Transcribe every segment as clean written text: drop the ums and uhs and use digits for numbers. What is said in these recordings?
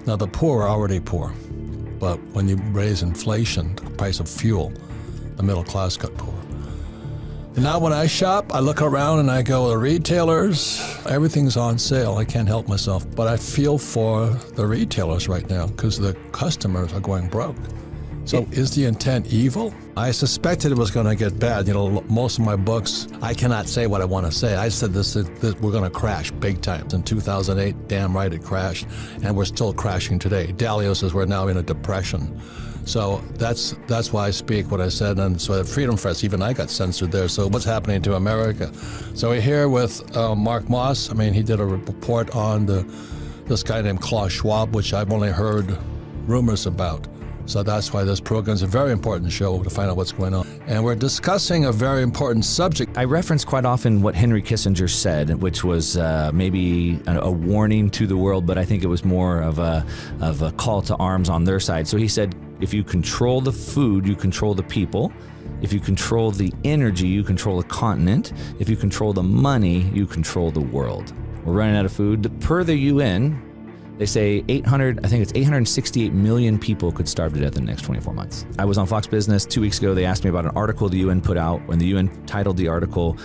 Now, the poor are already poor, but when you raise inflation, the price of fuel, the middle class got poor. And now when I shop, I look around and I go, the retailers, everything's on sale. I can't help myself. But I feel for the retailers right now because the customers are going broke. So is the intent evil? I suspected it was going to get bad. You know, most of my books, I cannot say what I want to say. I said this we're going to crash big time. In 2008, damn right it crashed, and we're still crashing today. Dalio says we're now in a depression. So that's why I speak what I said. And so at Freedom Fest, even I got censored there. So what's happening to America? So we're here with Mark Moss. I mean, he did a report on this guy named Klaus Schwab, which I've only heard rumors about. So that's why this program is a very important show to find out what's going on. And we're discussing a very important subject. I reference quite often what Henry Kissinger said, which was maybe a warning to the world, but I think it was more of a call to arms on their side. So he said, if you control the food, you control the people. If you control the energy, you control a continent. If you control the money, you control the world. We're running out of food. Per the UN, they say 868 million people could starve to death in the next 24 months. I was on Fox Business 2 weeks ago. They asked me about an article the UN put out, and the UN titled the article,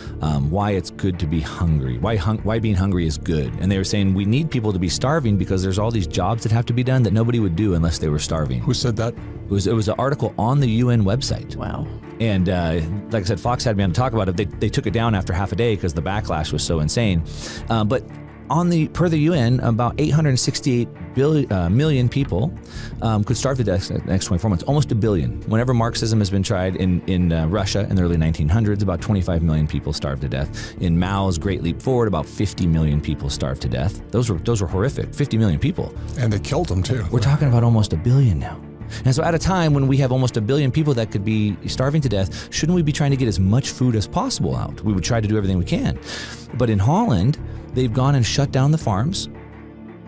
Why It's Good to Be Hungry, why being hungry is good. And they were saying we need people to be starving because there's all these jobs that have to be done that nobody would do unless they were starving. Who said that? It was an article on the UN website. Wow. And like I said, Fox had me on to talk about it. They took it down after half a day because the backlash was so insane. But per the UN, about 868 million people could starve to death in the next 24 months, almost a billion. Whenever Marxism has been tried in Russia in the early 1900s, about 25 million people starved to death. In Mao's Great Leap Forward, about 50 million people starved to death. Those were horrific, 50 million people. And they killed them too. We're talking about almost a billion now. And so at a time when we have almost a billion people that could be starving to death, shouldn't we be trying to get as much food as possible out? We would try to do everything we can. But in Holland, they've gone and shut down the farms.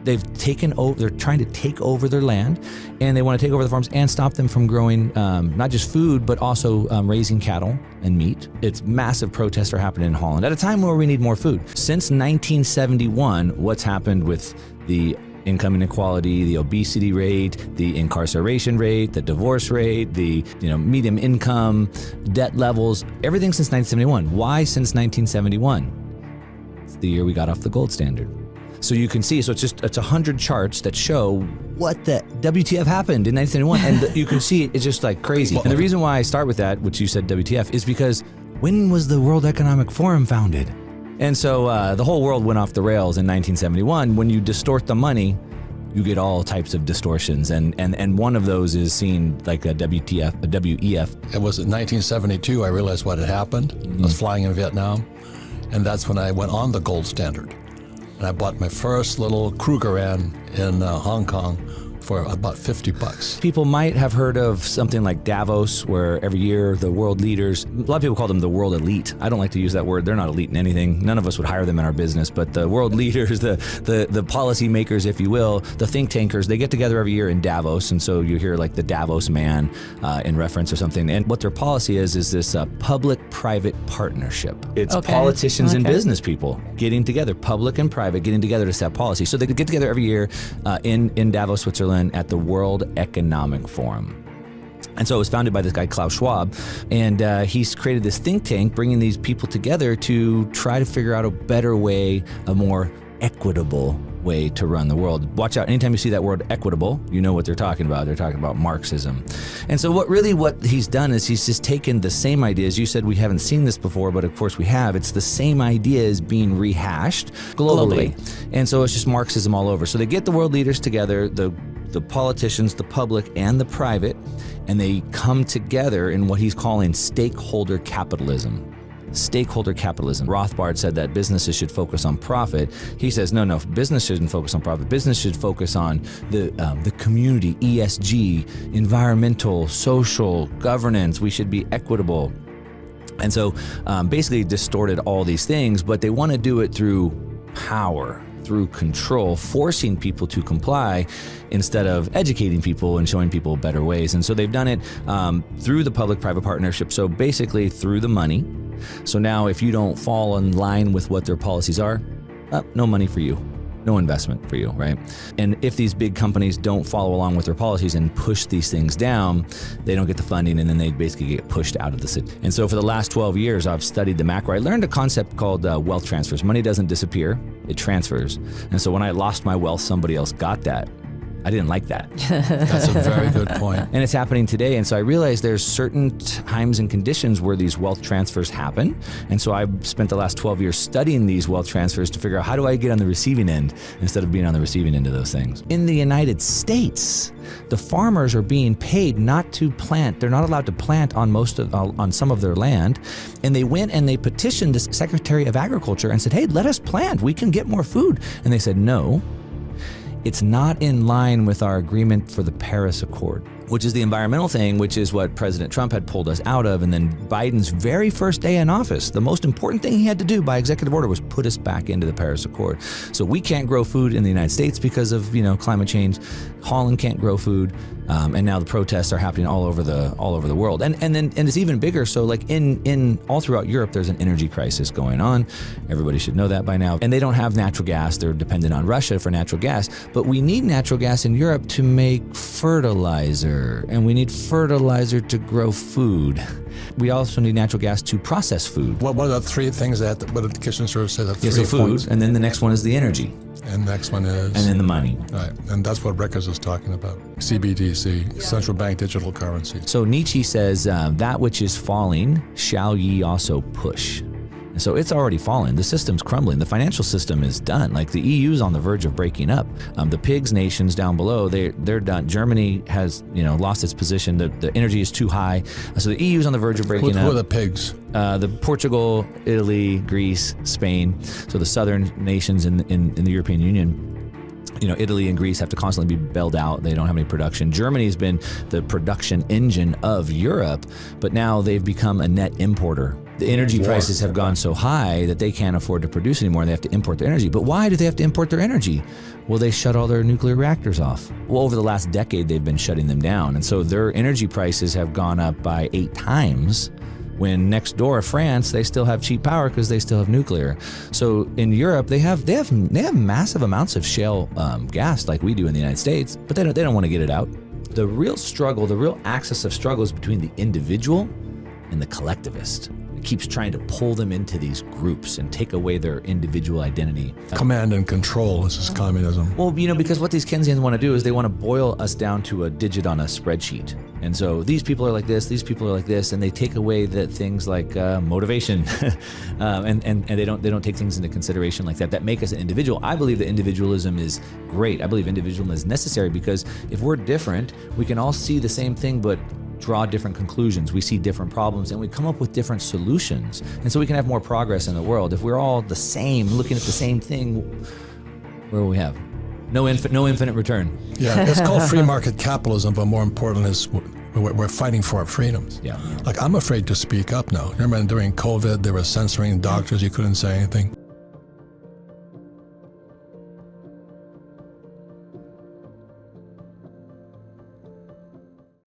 They're trying to take over their land, and they want to take over the farms and stop them from growing not just food, but also raising cattle and meat. It's massive protests are happening in Holland at a time where we need more food. Since 1971, what's happened with the income inequality, the obesity rate, the incarceration rate, the divorce rate, the medium income, debt levels, everything since 1971. Why since 1971? It's the year we got off the gold standard. So you can see, it's 100 charts that show what the WTF happened in 1971, and you can see it's just like crazy. And the reason why I start with that, which you said WTF, is because when was the World Economic Forum founded? And so the whole world went off the rails in 1971. When you distort the money, you get all types of distortions. And one of those is seen like a WTF, a WEF. It was in 1972 I realized what had happened. I was flying in Vietnam, and that's when I went on the gold standard. And I bought my first little Krugerrand in Hong Kong for about $50. People might have heard of something like Davos, where every year the world leaders, a lot of people call them the world elite. I don't like to use that word. They're not elite in anything. None of us would hire them in our business, but the world leaders, the policy makers, if you will, the think tankers, they get together every year in Davos. And so you hear like the Davos man in reference or something. And what their policy is this public-private partnership. It's politicians and business people getting together, public and private, getting together to set policy. So they get together every year in Davos, Switzerland, at the World Economic Forum. And so it was founded by this guy, Klaus Schwab, and he's created this think tank bringing these people together to try to figure out a better way, a more equitable way to run the world. Watch out, anytime you see that word equitable, you know what they're talking about. They're talking about Marxism. And so what he's done is he's just taken the same ideas. You said we haven't seen this before, but of course we have. It's the same ideas being rehashed globally. And so it's just Marxism all over. So they get the world leaders together, the politicians, the public, and the private, and they come together in what he's calling stakeholder capitalism. Stakeholder capitalism. Rothbard said that businesses should focus on profit. He says, no, business shouldn't focus on profit. Business should focus on the community, ESG, environmental, social, governance. We should be equitable. And so basically distorted all these things, but they want to do it through power, through control, forcing people to comply instead of educating people and showing people better ways. And so they've done it through the public-private partnership, so basically through the money. So now if you don't fall in line with what their policies are, no money for you. no investment for you, right? And if these big companies don't follow along with their policies and push these things down, they don't get the funding, and then they basically get pushed out of the city. And so for the last 12 years, I've studied the macro. I learned a concept called wealth transfers. Money doesn't disappear, it transfers. And so when I lost my wealth, somebody else got that. I didn't like that. That's a very good point. And it's happening today. And so I realized there's certain times and conditions where these wealth transfers happen. And so I spent the last 12 years studying these wealth transfers to figure out how do I get on the receiving end instead of being on the receiving end of those things. In the United States, the farmers are being paid not to plant. They're not allowed to plant on some of their land. And they went and they petitioned the Secretary of Agriculture and said, hey, let us plant. We can get more food. And they said, no. It's not in line with our agreement for the Paris Accord, which is the environmental thing, which is what President Trump had pulled us out of. And then Biden's very first day in office, the most important thing he had to do by executive order was put us back into the Paris Accord. So we can't grow food in the United States because of climate change. Holland can't grow food. And now the protests are happening all over the world. And it's even bigger. So like in all throughout Europe, there's an energy crisis going on. Everybody should know that by now. And they don't have natural gas. They're dependent on Russia for natural gas. But we need natural gas in Europe to make fertilizer. And we need fertilizer to grow food. We also need natural gas to process food. What are the three things that what the kitchen service said? So food, and then the next one is the energy. And the next one is? And then the money. Right, and that's what Rickers is talking about. CBDC, central bank digital currency. So Nietzsche says, that which is falling, shall ye also push. And so it's already fallen. The system's crumbling. The financial system is done. Like the EU's on the verge of breaking up. The pigs nations down below, they're done. Germany has lost its position. The energy is too high. So the EU's on the verge of breaking up. Who are the pigs? The Portugal, Italy, Greece, Spain. So the southern nations in the European Union. Italy and Greece have to constantly be bailed out. They don't have any production. Germany's been the production engine of Europe, but now they've become a net importer. The energy prices have gone so high that they can't afford to produce anymore, and they have to import their energy. But why do they have to import their energy? Well, they shut all their nuclear reactors off. Well, over the last decade, they've been shutting them down. And so their energy prices have gone up by 8 times. When next door, France, they still have cheap power because they still have nuclear. So in Europe, they have massive amounts of shale gas like we do in the United States, but they don't want to get it out. The real struggle, the real axis of struggle is between the individual and the collectivist. It keeps trying to pull them into these groups and take away their individual identity. Command and control, this is communism. Well, because what these Keynesians want to do is they want to boil us down to a digit on a spreadsheet. And so these people are like this, these people are like this, and they take away the things like motivation, and they don't take things into consideration like that make us an individual. I believe that individualism is great. I believe individualism is necessary because if we're different, we can all see the same thing, but draw different conclusions. We see different problems, and we come up with different solutions. And so we can have more progress in the world. If we're all the same, looking at the same thing, where will we have? No infinite return. Yeah, it's called free market capitalism, but more important is we're fighting for our freedoms. Yeah. Like I'm afraid to speak up now. Remember during COVID, they were censoring doctors. You couldn't say anything.